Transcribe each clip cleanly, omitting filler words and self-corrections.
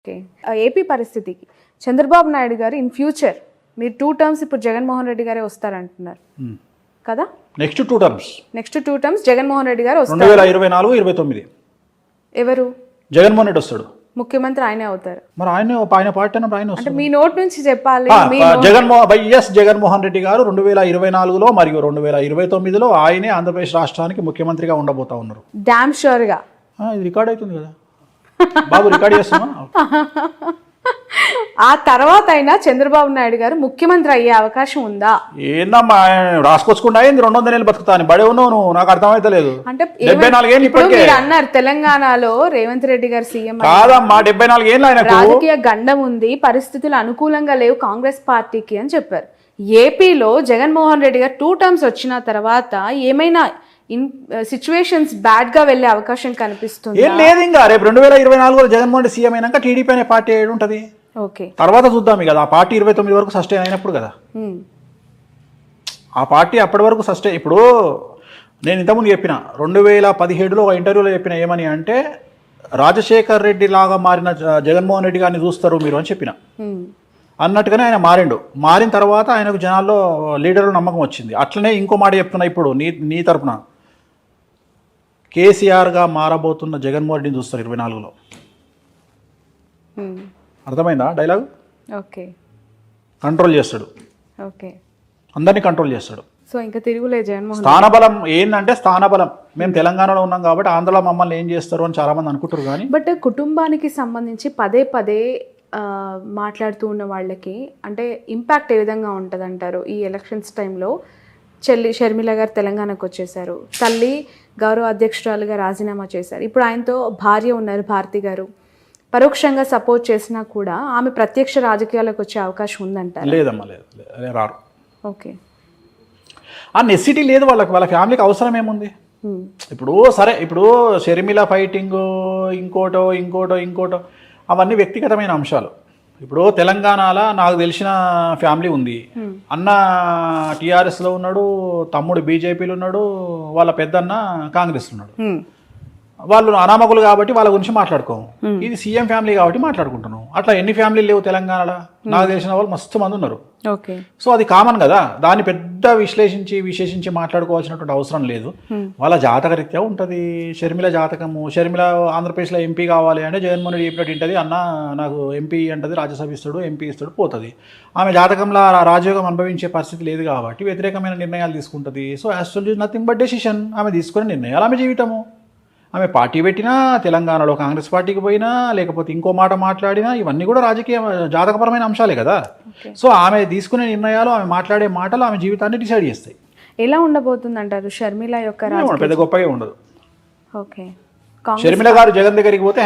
Okay. AP పరిస్థితికి చంద్రబాబు నాయుడు గారు in future మీరు 2 టర్మ్స్ ఇప్పుడు జగన్మోహన్ రెడ్డి గారే వస్తారంటున్నారు కదా? నెక్స్ట్ 2 టర్మ్స్ జగన్మోహన్ రెడ్డి గారు వస్తారు. 2024, 29 ఎవరు? జగన్మోహన్ రెడ్డి వస్తాడు. ముఖ్యమంత్రి ఆయనే అవుతారు. మరి ఆయన పార్టీ అన్నప్పుడు ఆయన అంటే వస్తాడు. మీ నోట్ నుంచి చెప్పాలి. జగన్మోహన్ రెడ్డి గారు 2024లో మరియు 2029లో ఆయనే ఆంధ్రప్రదేశ్ రాష్ట్రానికి ముఖ్యమంత్రిగా ఉండబోతా ఉన్నారు. డామ్ షూర్ గా. ఇది రికార్డ్ అవుతుంది కదా బాబు, రికార్డ్ చేస్తున్నా. ఆ తర్వాత అయినా చంద్రబాబు నాయుడు గారు ముఖ్యమంత్రి అయ్యే అవకాశం ఉందా? ఏందమ్మా రాసుకొచ్చుకుంటా, 200 ఏళ్ళు బతుకుతాను బడే ఉన్నావు నువ్వు, నాకు అర్థమైతలేదు. అంటే 74 ఏళ్ళు ఇప్పటికే మీరు అన్నారు తెలంగాణలో రేవంత్ రెడ్డి గారు సీఎం. కాదమ్మా, 74 ఏళ్ళు ఆయన రాజకీయ గండం ఉంది, పరిస్థితులు అనుకూలంగా లేవు కాంగ్రెస్ పార్టీకి అని చెప్పారు. ఏపీలో జగన్మోహన్ రెడ్డి గారు 2 టర్మ్స్ వచ్చిన తర్వాత ఏమైనా సిచ్యువేషన్స్ బ్యాడ్ గా వెళ్లే అవకాశం కనిపిస్తుంది? ఏం లేదు. ఇంకా రేపు 2024లో జగన్మోహన్ రెడ్డి సీఎం అయినాక టీడీపీ అనే పార్టీ ఏడు ఉంటుంది. ఓకే, తర్వాత చూద్దాం. కదా ఆ పార్టీ 29 వరకు సస్టైన్ అయినప్పుడు కదా ఆ పార్టీ అప్పటి వరకు సస్టైన్. ఇప్పుడు నేను ఇంతకుముందు చెప్పిన 2017లో ఒక ఇంటర్వ్యూలో చెప్పిన ఏమని అంటే, రాజశేఖర్ రెడ్డి లాగా మారిన జగన్మోహన్ రెడ్డి గారిని చూస్తారు మీరు అని చెప్పిన. అన్నట్టుగానే ఆయన మారిండు. మారిన తర్వాత ఆయనకు జనాల్లో లీడర్లు నమ్మకం వచ్చింది. అట్లనే ఇంకో మాట చెప్తున్నా ఇప్పుడు నీ తరపున, కేసీఆర్గా మారబోతున్న జగన్మోహన్ రెడ్డిని చూస్తారు 24లో. అర్థమైందా డైలాగ్? ఓకే, కంట్రోల్ చేస్తాడు. ఓకే, అందరినీ కంట్రోల్ చేస్తాడు. సో ఇంకా తిరుగులేదు జగన్మోహన్. స్థానబలం ఏంటంటే, స్థానబలం మేము తెలంగాణలో ఉన్నాం కాబట్టి ఆంధ్రలో మమ్మల్ని ఏం చేస్తారు అని చాలా మంది అనుకుంటారు. కానీ బట్ కుటుంబానికి సంబంధించి పదే పదే మాట్లాడుతూ ఉన్న వాళ్ళకి అంటే ఇంపాక్ట్ ఏ విధంగా ఉంటుంది అంటారు? ఈ ఎలక్షన్స్ టైంలో చెల్లి షర్మిల గారు తెలంగాణకు వచ్చేసారు, తల్లి గౌరవ అధ్యక్షురాలుగా రాజీనామా చేశారు, ఇప్పుడు ఆయనతో భార్య ఉన్నారు భారతి గారు. పరోక్షంగా సపోర్ట్ చేసినా కూడా ఆమె ప్రత్యక్ష రాజకీయాలకు వచ్చే అవకాశం ఉందంటారు? లేదమ్మా, లేదు, రారు. ఓకే, ఆ నెసిటీ లేదు వాళ్ళకి. వాళ్ళ ఫ్యామిలీకి అవసరం ఏముంది? ఇప్పుడు సరే, ఇప్పుడు షర్మిల ఫైటింగ్ ఇంకోటో అవన్నీ వ్యక్తిగతమైన అంశాలు. ఇప్పుడు తెలంగాణలో నాకు తెలిసిన ఫ్యామిలీ ఉంది. అన్న టీఆర్ఎస్లో ఉన్నాడు, తమ్ముడు బీజేపీలో ఉన్నాడు, వాళ్ళ పెద్దన్న కాంగ్రెస్లో ఉన్నాడు. వాళ్ళు అనామకులు కాబట్టి వాళ్ళ గురించి మాట్లాడుకోము. ఇది సీఎం ఫ్యామిలీ కాబట్టి మాట్లాడుకుంటున్నాం. అట్లా ఎన్ని ఫ్యామిలీలు లేవు తెలంగాణలో? నాకు తెలిసిన వాళ్ళు మస్తు మంది ఉన్నారు. ఓకే, సో అది కామన్ కదా, దాన్ని పెద్ద విశేషించి మాట్లాడుకోవాల్సినటువంటి అవసరం లేదు. వాళ్ళ జాతక రీత్యా ఉంటుంది. షర్మిల జాతకము, షర్మిల ఆంధ్రప్రదేశ్లో ఎంపీ కావాలి అంటే జగన్మోహన్ రెడ్డి చెప్పినట్టు ఉంటుంది. అన్న నాకు ఎంపీ అంటది, రాజ్యసభ ఇస్తాడు, ఎంపీ ఇస్తాడు, పోతుంది. ఆమె జాతకంలో రాజయోగం అనుభవించే పరిస్థితి లేదు కాబట్టి వ్యతిరేకమైన నిర్ణయాలు తీసుకుంటుంది. So actually nothing but decision. ఆమె తీసుకునే నిర్ణయాలు ఆమె జీవితము. ఆమె పార్టీ పెట్టినా, తెలంగాణలో కాంగ్రెస్ పార్టీకి పోయినా, లేకపోతే ఇంకో మాట మాట్లాడినా, ఇవన్నీ కూడా రాజకీయ జాతకపరమైన అంశాలే కదా. సో ఆమె తీసుకునే నిర్ణయాలు, ఆమె మాట్లాడే మాటలు ఆమె జీవితాన్ని డిసైడ్ చేస్తాయి. ఎలా ఉండబోతుంది అంటారు షర్మిల యొక్క? పెద్ద గొప్పగా ఉండదు. ఓకే, షర్మిల గారు జగన్ దగ్గరికి పోతే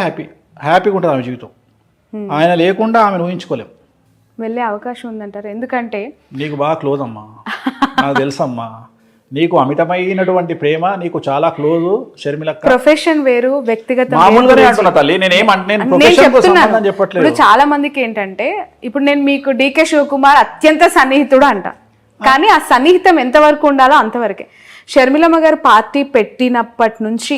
హ్యాపీగా ఉంటుంది ఆమె జీవితం. ఆయన లేకుండా ఆమెను ఊహించుకోలేం. వెళ్ళే అవకాశం ఉందంటారు? ఎందుకంటే నీకు బాగా క్లోజ్ అమ్మా, నాకు తెలుసమ్మా. నీకు అమితమైనటువంటి ప్రేమ, నీకు చాలా క్లోజ్ షర్మిల. ప్రొఫెషన్ వేరు, వ్యక్తిగత మామూలుగానే అంటున్నా తల్లి. చెప్పట్లేదు. చాలా మందికి ఏంటంటే, ఇప్పుడు నేను మీకు డీకే శివకుమార్ అత్యంత సన్నిహితుడు అంట, కానీ ఆ సన్నిహితం ఎంతవరకు ఉండాలో అంతవరకే. షర్మిలమ్మ గారు పార్టీ పెట్టినప్పటి నుంచి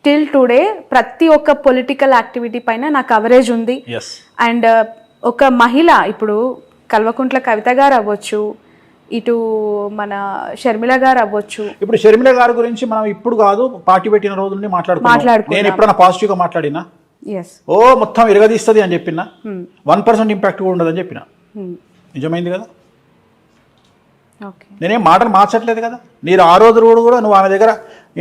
టిల్ టుడే ప్రతి ఒక్క పొలిటికల్ యాక్టివిటీ పైన నా కవరేజ్ ఉంది. అండ్ ఒక మహిళ, ఇప్పుడు కల్వకుంట్ల కవిత గారు అవ్వచ్చు, ఇటు మన షర్మిల గారు అవ్వచ్చు. ఇప్పుడు షర్మిల గారి గురించి మనం ఇప్పుడు కాదు, పార్టీ పెట్టిన రోజు నుండి మాట్లాడుకుంటున్నాం. నేను ఎప్పుడైనా పాజిటివ్ గా మాట్లాడినా? మొత్తం ఇరగదీస్తుంది అని చెప్పినా, 1% ఇంపాక్ట్ కూడా ఉండదని చెప్పిన. నిజమైంది కదా. నేనేం మాటలు మార్చట్లేదు కదా. మీరు ఆ రోజు కూడా నువ్వు ఆమె దగ్గర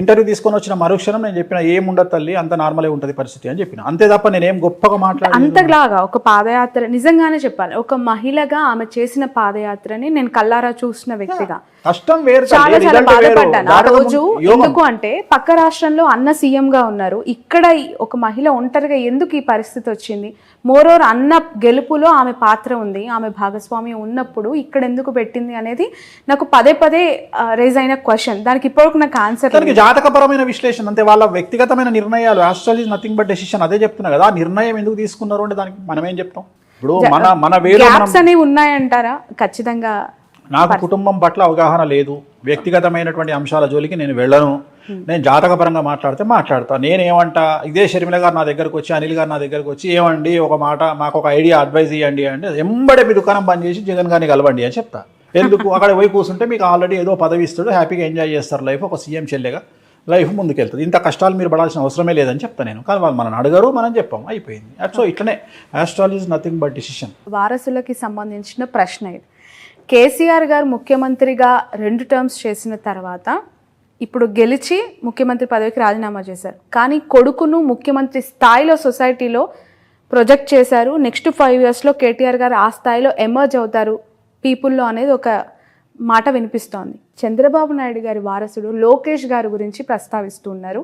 ఇంటర్వ్యూ తీసుకొని వచ్చిన మరుక్షణం నేను చెప్పిన ఏముండదు తల్లి, అంత నార్మలే ఉంటుంది పరిస్థితి అని చెప్పిన. అంతే తప్ప నేనేం గొప్పగా మాట్లాడ. అంతలాగా ఒక పాదయాత్ర, నిజంగానే చెప్పాలి, ఒక మహిళగా ఆమె చేసిన పాదయాత్రని నేను కల్లారా చూసిన వ్యక్తిగా కష్టం వేరు, చాలా చాలా బాధపడ్డాను ఆ రోజు. ఎందుకు అంటే పక్క రాష్ట్రంలో అన్న సీఎం గా ఉన్నారు, ఇక్కడ ఒక మహిళ ఒంటరిగా ఎందుకు ఈ పరిస్థితి వచ్చింది? మోరోవర్ అన్న గెలుపులో ఆమె పాత్ర ఉంది, ఆమె భాగస్వామి ఉన్నప్పుడు ఇక్కడ ఎందుకు పెట్టింది అనేది నాకు పదే రేజ్ అయిన క్వశ్చన్. దానికి ఇప్పటివరకు నాకు ఆన్సర్. జాతకపరమైన విశ్లేషణ అంతే, వాళ్ళ వ్యక్తిగతమైన నిర్ణయాలు. Actually nothing but decision. అదే చెప్తున్నా కదా. ఆ నిర్ణయం ఎందుకు తీసుకున్నారు అంటే దానికి మనం ఏం చెప్తాం? ఇప్పుడు మన గ్యాప్స్ అనేవి ఉన్నాయంటారా? ఖచ్చితంగా నాకు కుటుంబం పట్ల అవగాహన లేదు, వ్యక్తిగతమైనటువంటి అంశాల జోలికి నేను వెళ్ళను. నేను జాతకపరంగా మాట్లాడతా నేనేమంటా, ఇదే షర్మిల గారు నా దగ్గరకు వచ్చి, అనిల్ గారు నా దగ్గరకు వచ్చి, ఏమండి ఒక మాట మాకు ఒక ఐడియా అడ్వైజ్ ఇవ్వండి అంటే, ఎంబడే మీ దుకాణం బంద్ చేసి జగన్ గారిని కలవండి అని చెప్తా. ఎందుకు అక్కడ పోయి కూర్చుంటే మీకు ఆల్రెడీ ఏదో పదవి ఇస్తాడు, హ్యాపీగా ఎంజాయ్ చేస్తారు లైఫ్, ఒక సీఎం చెల్లెగా లైఫ్ ముందుకెళ్తుంది, ఇంత కష్టాలు మీరు పడాల్సిన అవసరమే లేదని చెప్తాను నేను. కానీ వాళ్ళు మనం అడగరు, మనం చెప్పాం, అయిపోయింది. సో ఇట్లనే astrology is nothing but decision. వారసులకి సంబంధించిన ప్రశ్న ఇది. కేసీఆర్ గారు ముఖ్యమంత్రిగా 2 టర్మ్స్ చేసిన తర్వాత ఇప్పుడు గెలిచి ముఖ్యమంత్రి పదవికి రాజీనామా చేశారు. కానీ కొడుకును ముఖ్యమంత్రి స్థాయిలో సొసైటీలో ప్రొజెక్ట్ చేశారు. నెక్స్ట్ 5 yearsలో కేటీఆర్ గారు ఆ స్థాయిలో ఎమర్జ్ అవుతారు పీపుల్లో అనేది ఒక మాట వినిపిస్తోంది. చంద్రబాబు నాయుడు గారి వారసుడు లోకేష్ గారి గురించి ప్రస్తావిస్తూ ఉన్నారు.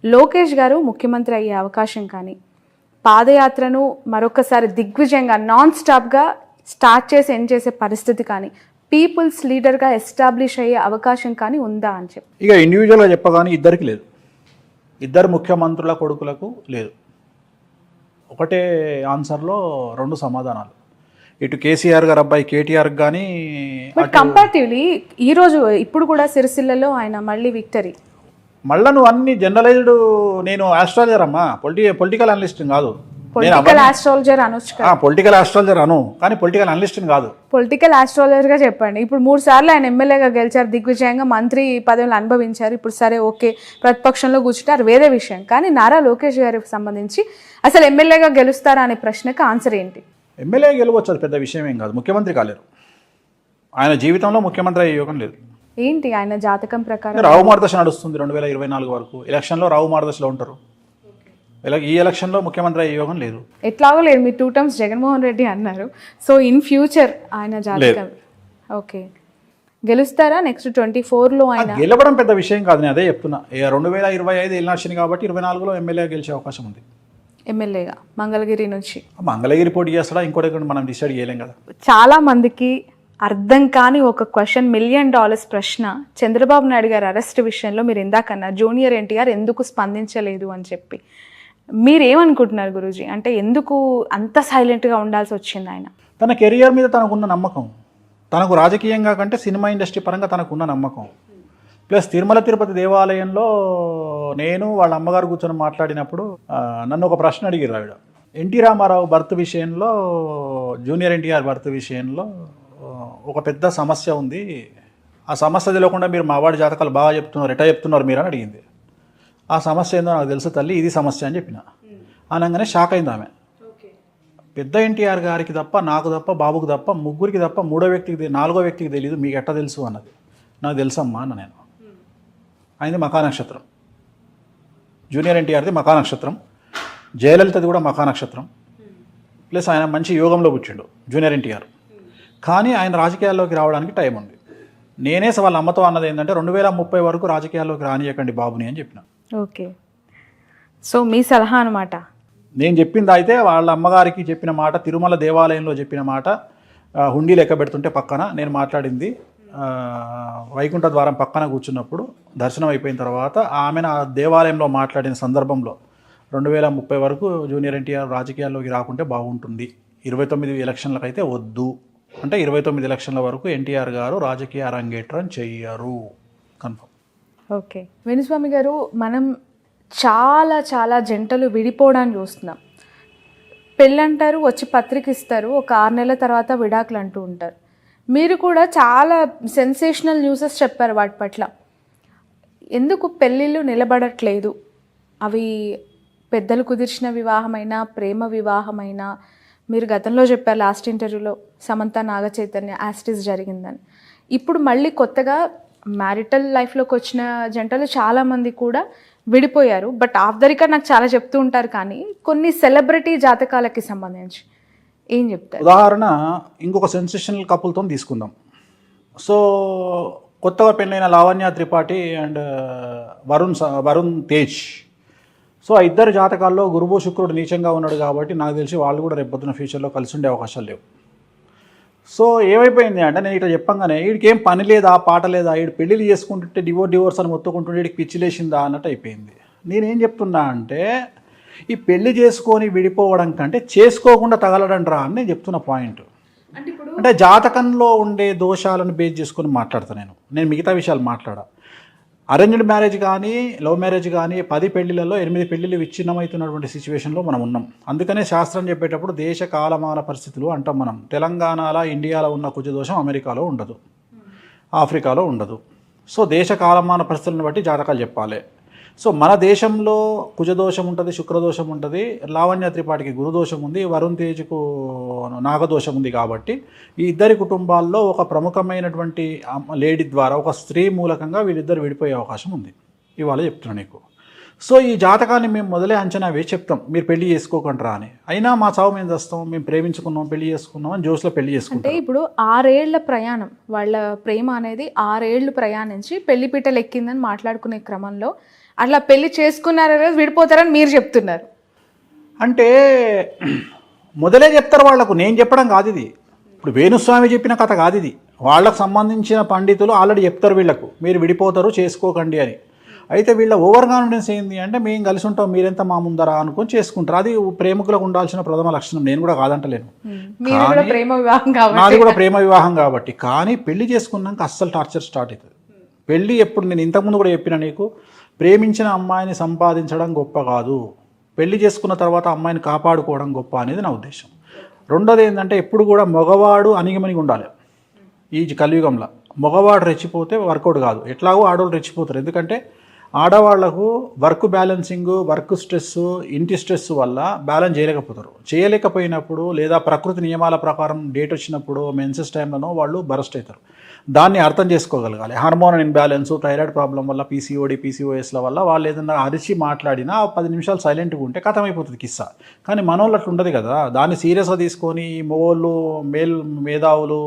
లోకేష్ గారు ముఖ్యమంత్రి అయ్యే అవకాశం కానీ, పాదయాత్రను మరొకసారి దిగ్విజయంగా నాన్ స్టాప్గా స్టార్ట్ చేసి ఎండ్ చేసే పరిస్థితి కానీ, పీపుల్స్ లీడర్గా ఎస్టాబ్లిష్ అయ్యే అవకాశం కానీ ఉందా అని చెప్పి. ఇక ఇండివిజువల్గా చెప్పగానే ఇద్దరికి లేదు, ఇద్దరు ముఖ్యమంత్రుల కొడుకులకు లేదు. ఒకటే ఆన్సర్లో 2 సమాధానాలు. ఇటు కేసీఆర్ గారు అబ్బాయి కేటీఆర్ కానీ, బట్ కంపారిటివ్లీ ఈరోజు ఇప్పుడు కూడా సిరిసిల్లలో ఆయన మళ్ళీ విక్టరీ. మళ్ళీ నువ్వు అన్ని జనరలైజ్డ్, నేను ఆస్ట్రాలజర్ అమ్మా, పొలిటికల్ అనలిస్ట్ కాదు. పొలిటికల్ ఆస్ట్రాలజర్ అనొచ్చు కదా. పొలిటికల్ ఆస్ట్రాలజర్ అను, కానీ పొలిటికల్ అనలిస్ట్ కాదు. పొలిటికల్ ఆస్ట్రాలజర్గా చెప్పండి. ఇప్పుడు 3 సార్లు ఆయన ఎమ్మెల్యేగా గెలిచారు, దిగ్విజయంగా మంత్రి పదవులు అనుభవించారు. ఇప్పుడు సరే ఓకే ప్రతిపక్షంలో కూర్చుంటారు, వేరే విషయం. కానీ నారా లోకేష్ గారికి సంబంధించి అసలు ఎమ్మెల్యేగా గెలుస్తారా అనే ప్రశ్నకు ఆన్సర్ ఏంటి? ఎమ్మెల్యే గెలవచ్చు, అది పెద్ద విషయం ఏం కాదు. ముఖ్యమంత్రి కాలేరు, ఆయన జీవితంలో ముఖ్యమంత్రి అయ్యే యోగం లేదు. ఏంటి ఆయన జాతకం ప్రకారం? రావు మార్గదర్శ నడుస్తుంది 2024 వరకు. ఎలక్షన్లో రావు మార్గదర్శలో ఉంటారు. ఈ ఎలక్షన్లో ముఖ్యమంత్రి అయ్యే యోగం లేదు. ఎట్లాగో లేదు. మీరు 2 టర్మ్స్ జగన్మోహన్ రెడ్డి అన్నారు. సో ఇన్ ఫ్యూచర్ ఆయన జాతకం ఓకే గెలుస్తారా నెక్స్ట్ 24లో? ఆయన గెలవడం పెద్ద విషయం కాదు, నేను అదే చెప్తున్నా. 2025 ఎలక్షన్ కాబట్టి 24లో ఎమ్మెల్యే గెలిచే అవకాశం ఉంది. ఎమ్మెల్యేగా మంగళగిరి నుంచి. మంగళగిరి పోటీ చేస్తాడా ఇంకోటి మనం డిసైడ్ చేయలేం కదా. చాలా మందికి అర్థం కాని ఒక క్వశ్చన్, $1 million ప్రశ్న. చంద్రబాబు నాయుడు గారి అరెస్ట్ విషయంలో మీరు ఇందాకన్నా జూనియర్ ఎన్టీఆర్ ఎందుకు స్పందించలేదు అని చెప్పి, మీరేమనుకుంటున్నారు గురూజీ? అంటే ఎందుకు అంత సైలెంట్గా ఉండాల్సి వచ్చింది ఆయన? తన కెరియర్ మీద తనకున్న నమ్మకం, తనకు రాజకీయంగా కంటే సినిమా ఇండస్ట్రీ పరంగా తనకున్న నమ్మకం, ప్లస్ తిరుమల తిరుపతి దేవాలయంలో నేను వాళ్ళ అమ్మగారు కూర్చొని మాట్లాడినప్పుడు నన్ను ఒక ప్రశ్న అడిగారు ఆవిడ. ఎన్టీ రామారావు బర్త్ విషయంలో, జూనియర్ ఎన్టీఆర్ బర్త్ విషయంలో ఒక పెద్ద సమస్య ఉంది, ఆ సమస్య తెలియకుండా మీరు మావాడి జాతకాలు బాగా చెప్తున్నారు, ఎటా చెప్తున్నారు మీరు అని అడిగింది. ఆ సమస్య ఏందో నాకు తెలుసు తల్లి, ఇది సమస్య అని చెప్పిన. అనగానే షాక్ అయింది ఆమె. పెద్ద ఎన్టీఆర్ గారికి తప్ప, నాకు తప్ప, బాబుకి తప్ప, ముగ్గురికి తప్ప 4వ వ్యక్తికి తెలియదు, మీకు ఎట్టా తెలుసు అన్నది. నాకు తెలుసమ్మా అన్న నేను. ఆయనది మఖా నక్షత్రం, జూనియర్ ఎన్టీఆర్ది మఖా నక్షత్రం, జయలలితది కూడా మఖా నక్షత్రం, ప్లస్ ఆయన మంచి యోగంలో కూర్చుండు జూనియర్ ఎన్టీఆర్. కానీ ఆయన రాజకీయాల్లోకి రావడానికి టైం ఉంది. నేనే వాళ్ళ అమ్మతో అన్నది ఏంటంటే 2030 వరకు రాజకీయాల్లోకి రానియకండి బాబుని అని చెప్పిన. ఓకే, సో మీ సలహా అనమాట. నేను చెప్పింది అయితే వాళ్ళ అమ్మగారికి చెప్పిన మాట, తిరుమల దేవాలయంలో చెప్పిన మాట, హుండీ లెక్క పెడుతుంటే పక్కన నేను మాట్లాడింది, వైకుంఠ ద్వారం పక్కన కూర్చున్నప్పుడు దర్శనం అయిపోయిన తర్వాత ఆమె ఆ దేవాలయంలో మాట్లాడిన సందర్భంలో 2030 వరకు జూనియర్ ఎన్టీఆర్ రాజకీయాల్లోకి రాకుంటే బాగుంటుంది, 29 ఎలక్షన్లకు అయితే వద్దు అంటే 29 ఎలక్షన్ల వరకు ఎన్టీఆర్ గారు రాజకీయ అరంగేట్రం చెయ్యరు, కన్ఫర్మ్. ఓకే వేణుస్వామి గారు, మనం చాలా చాలా జంటలు విడిపోవడానికి చూస్తున్నాం. పెళ్ళంటారు, వచ్చి పత్రిక ఇస్తారు, ఒక 6 నెలల తర్వాత విడాకులు అంటూ ఉంటారు. మీరు కూడా చాలా సెన్సేషనల్ న్యూసెస్ చెప్పారు వాటి పట్ల. ఎందుకు పెళ్ళిళ్ళు నిలబడట్లేదు? అవి పెద్దలు కుదిర్చిన వివాహమైనా, ప్రేమ వివాహమైనా, మీరు గతంలో చెప్పారు లాస్ట్ ఇంటర్వ్యూలో సమంత నాగచైతన్య యాస్టిస్ జరిగిందని. ఇప్పుడు మళ్ళీ కొత్తగా మ్యారిటల్ లైఫ్లోకి వచ్చిన జంటలు చాలామంది కూడా విడిపోయారు. బట్ ఆఫ్ ద రికార్డ్ నాకు చాలా చెప్తూ ఉంటారు, కానీ కొన్ని సెలబ్రిటీ జాతకాలకి సంబంధించి ఏం చెప్తారు? ఉదాహరణ ఇంకొక సెన్సేషనల్ కపుల్తో తీసుకుందాం. సో కొత్తగా పెళ్ళైన లావణ్య త్రిపాఠి అండ్ వరుణ్ తేజ్. సో ఆ ఇద్దరు జాతకాల్లో గురువు శుక్రుడు నీచంగా ఉన్నాడు కాబట్టి నాకు తెలిసి వాళ్ళు కూడా రేపొద్దున ఫ్యూచర్లో కలిసి ఉండే అవకాశాలు లేవు. సో ఏమైపోయింది అంటే, నేను ఇట్లా చెప్పంగానే వీడికి ఏం పని లేదా, పాట లేదా, వీడు పెళ్ళిళ్ళు చేసుకుంటుంటే డివోర్స్ అని మొత్తుకుంటుంటే వీడికి పిచ్చి లేచిందా అన్నట్టు అయిపోయింది. నేనేం చెప్తున్నా అంటే, ఈ పెళ్లి చేసుకొని విడిపోవడం కంటే చేసుకోకుండా తగలడం రా అని నేను చెప్తున్న పాయింట్. అంటే జాతకంలో ఉండే దోషాలను బేస్ చేసుకొని మాట్లాడతాను నేను మిగతా విషయాలు మాట్లాడా. అరేంజ్డ్ మ్యారేజ్ కానీ లవ్ మ్యారేజ్ కానీ 10 పెళ్లిలలో 8 పెళ్లిళ్ళు విచ్ఛిన్నమవుతున్నటువంటి సిచ్యువేషన్లో మనం ఉన్నాం. అందుకనే శాస్త్రం చెప్పేటప్పుడు దేశ కాలమాన పరిస్థితులు అంటాం మనం. తెలంగాణలో ఇండియాలో ఉన్న కుజదోషం అమెరికాలో ఉండదు, ఆఫ్రికాలో ఉండదు. సో దేశ కాలమాన పరిస్థితులను బట్టి జాతకాలు చెప్పాలి. సో మన దేశంలో కుజదోషం ఉంటుంది, శుక్రదోషం ఉంటుంది, లావణ్య త్రిపాఠికి గురుదోషం ఉంది, వరుణ్ తేజ్కు నాగదోషం ఉంది. కాబట్టి ఈ ఇద్దరి కుటుంబాల్లో ఒక ప్రముఖమైనటువంటి లేడీ ద్వారా, ఒక స్త్రీ మూలకంగా వీళ్ళిద్దరు విడిపోయే అవకాశం ఉంది. ఇవాళ చెప్తున్నాను నీకు. సో ఈ జాతకాన్ని మేము మొదలే అంచనా వేసి చెప్తాం, మీరు పెళ్లి చేసుకోకంటారా అని. అయినా మా చావు మేము చేస్తాం, మేము ప్రేమించుకున్నాం, పెళ్లి చేసుకున్నాం అని జోస్లో పెళ్లి చేసుకుంటాం. అంటే ఇప్పుడు 6 ఏళ్ల ప్రయాణం, వాళ్ళ ప్రేమ అనేది 6 ఏళ్ళు ప్రయాణించి పెళ్లి పీటలు ఎక్కిందని మాట్లాడుకునే క్రమంలో అట్లా పెళ్లి చేసుకున్నారో విడిపోతారని మీరు చెప్తున్నారు. అంటే మొదలే చెప్తారు వాళ్ళకు, నేను చెప్పడం కాదు ఇది. ఇప్పుడు వేణుస్వామి చెప్పిన కథ కాదు ఇది. వాళ్ళకు సంబంధించిన పండితులు ఆల్రెడీ చెప్తారు వీళ్ళకు, మీరు విడిపోతారు చేసుకోకండి అని. అయితే వీళ్ళ ఓవర్ కాన్ఫిడెన్స్ ఏంది అంటే, మేము కలిసి ఉంటాం, మీరెంత మా ముందరా అనుకొని చేసుకుంటారు. అది ప్రేమికులకు ఉండాల్సిన ప్రథమ లక్షణం, నేను కూడా కాదంటలేను. నాది కూడా ప్రేమ వివాహం కాబట్టి. కానీ పెళ్లి చేసుకున్నాక అస్సలు టార్చర్ స్టార్ట్ అవుతుంది. పెళ్ళి ఎప్పుడు, నేను ఇంతకుముందు కూడా చెప్పిన నీకు, ప్రేమించిన అమ్మాయిని సంపాదించడం గొప్ప కాదు, పెళ్లి చేసుకున్న తర్వాత అమ్మాయిని కాపాడుకోవడం గొప్ప అనేది నా ఉద్దేశం. రెండోది ఏంటంటే, ఎప్పుడు కూడా మగవాడు అణిగిమణిగి ఉండాలి. ఈ కలియుగంలో మగవాడు రెచ్చిపోతే వర్కౌట్ కాదు. ఎట్లాగో ఆడవాళ్ళు రెచ్చిపోతారు. ఎందుకంటే ఆడవాళ్లకు వర్క్ బ్యాలెన్సింగ్, వర్క్ స్ట్రెస్, ఇంటి స్ట్రెస్ వల్ల బ్యాలెన్స్ చేయలేకపోయినప్పుడు, లేదా ప్రకృతి నియమాల ప్రకారం డేట్ వచ్చినప్పుడు, మెన్సెస్ టైంలోనో వాళ్ళు బరస్ట్ అవుతారు. దాన్ని అర్థం చేసుకోగలగాలి. హార్మోన్ ఇన్బ్యాలెన్స్, థైరాయిడ్ ప్రాబ్లం వల్ల, పీసీఓడి, పీసీఓఎస్ల వల్ల వాళ్ళు ఏదన్నా అరిచి మాట్లాడినా 10 నిమిషాలు సైలెంట్గా ఉంటే కథమైపోతుంది కిస్సా. కానీ మనోళ్ళు అట్లా ఉండదు కదా. దాన్ని సీరియస్గా తీసుకొని మగోళ్ళు, మేధావులు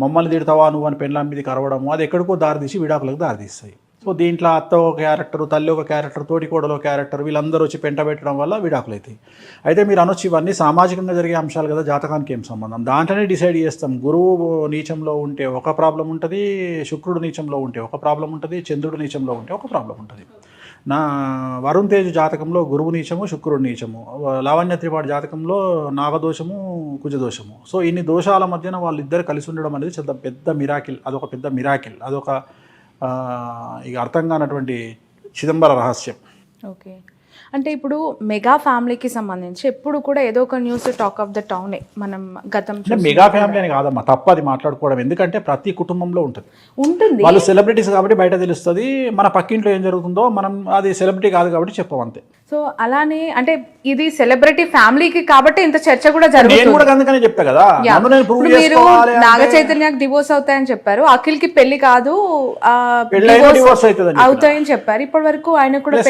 మమ్మల్ని తిడతావా నువ్వు అని పెళ్ళాం మీదకి అరవడము, అది ఎక్కడికో దారితీసి విడాకులకు దారితీస్తాయి. సో దీంట్లో అత్త ఒక క్యారెక్టర్, తల్లి ఒక క్యారెక్టర్, తోటికోడలో క్యారెక్టర్, వీళ్ళందరూ వచ్చి పెంట పెట్టడం వల్ల విడాకులు అవుతాయి. అయితే మీరు అనొచ్చు ఇవన్నీ సామాజికంగా జరిగే అంశాలు కదా, జాతకానికి ఏం సంబంధం? దాంట్లోనే డిసైడ్ చేస్తాం. గురువు నీచంలో ఉంటే ఒక ప్రాబ్లం ఉంటుంది, శుక్రుడు నీచంలో ఉంటే ఒక ప్రాబ్లం ఉంటుంది, చంద్రుడు నీచంలో ఉంటే ఒక ప్రాబ్లం ఉంటుంది. నా వరుణ్ తేజ్ జాతకంలో గురువు నీచము, శుక్రుడు నీచము, లావణ్య త్రిపాఠి జాతకంలో నాగదోషము, కుజదోషము. సో ఇన్ని దోషాల మధ్యన వాళ్ళిద్దరు కలిసి ఉండడం అనేది చాలా పెద్ద మిరాకిల్. అదొక పెద్ద మిరాకిల్, అదొక ఇక అర్థం కానటువంటి చిదంబర రహస్యం. ఓకే. అంటే ఇప్పుడు మెగా ఫ్యామిలీకి సంబంధించి ఎప్పుడు కూడా ఏదో ఒక న్యూస్ టాక్ ఆఫ్ ద టౌనే. మనం గతం మెగా ఫ్యామిలీ అని కాదమ్మా, తప్పది మాట్లాడుకోవడం. ఎందుకంటే ప్రతి కుటుంబంలో ఉంటుంది. వాళ్ళు సెలబ్రిటీస్ కాబట్టి బయట తెలుస్తుంది. మన పక్కింట్లో ఏం జరుగుతుందో మనం, అది సెలబ్రిటీ కాదు కాబట్టి చెప్పం అంతే. సో అలానే అంటే ఇది సెలబ్రిటీ ఫ్యామిలీకి కాబట్టి ఇంత చర్చ కూడా జరుగుతుంది. నేను కూడా అందుకనే చెప్పా కదా, మీరు నాగ చైతన్యకి డివోర్స్ అవుతాయని చెప్పారు, అఖిల్ కి పెళ్లి కాదు డివోర్స్ అవుతాయని చెప్పారు. ఇప్పటి వరకు ఆయన కూడా